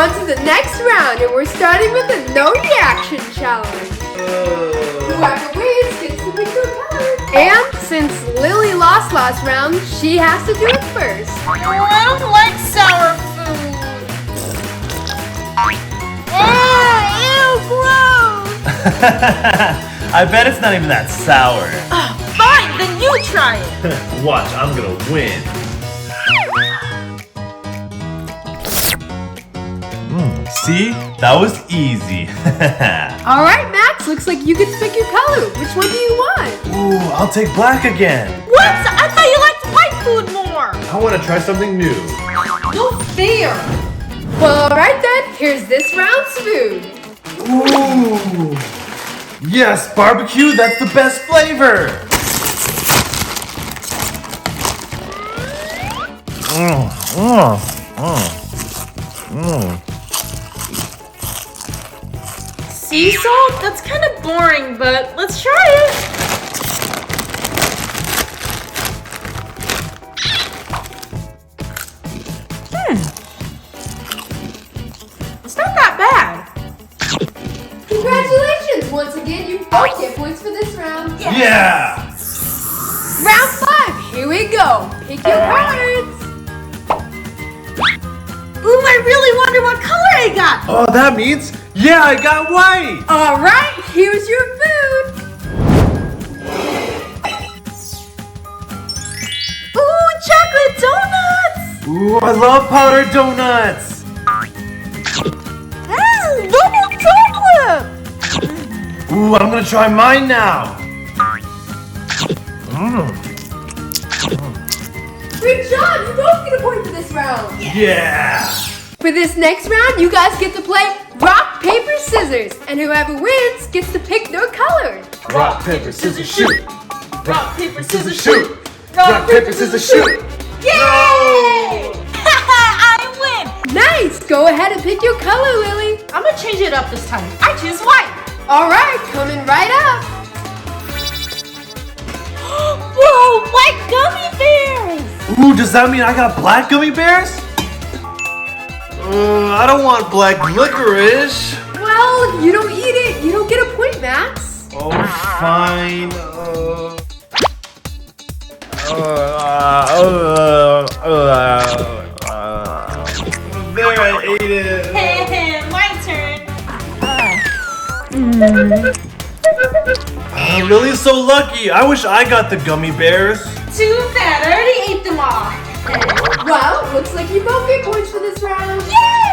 on to the next round, and we're starting with a no reaction challenge. Whoever wins gets to pick their color. And since Lily lost last round, she has to do it first. Oh, I don't like sour food. Ew, gross. I bet it's not even that sour. Fine, then you try it. Watch, I'm gonna win. See? That was easy. All right, Max, looks like you get to pick your color. Which one do you want? Ooh, I'll take black again. What? I thought you liked white food more. I want to try something new. No fair. Well, all right then, here's this round's food. Ooh. Yes, barbecue, that's the best flavor. Sea salt? That's kind of boring, but let's try it. It's not that bad. Congratulations! Once again, you both get points for this round. Yeah! Round 5, here we go. Pick your cards. Ooh, I really wonder what color I got. Oh, that means, yeah, I got white. All right, here's your food. Ooh, chocolate donuts. Ooh, I love powdered donuts. Double chocolate. Ooh, I'm gonna try mine now. Great job, you both get a point for this round. Yeah! For this next round, you guys get to play rock, paper, scissors. And whoever wins gets to pick their color. Rock, paper, scissors, shoot! Rock, paper, scissors, shoot. Rock, paper, scissors, shoot! Yay! I win. Nice, go ahead and pick your color, Lily. I'm gonna change it up this time. I choose white. All right, coming right up. Whoa, white gummy bears! Ooh, does that mean I got black gummy bears? I don't want black licorice. Well, you don't eat it, you don't get a point, Max. Oh, fine. There, I ate it. My turn. Lily's so lucky. I wish I got the gummy bears. Too bad, I already ate them all. Well, looks like you both get points for this round. Yay!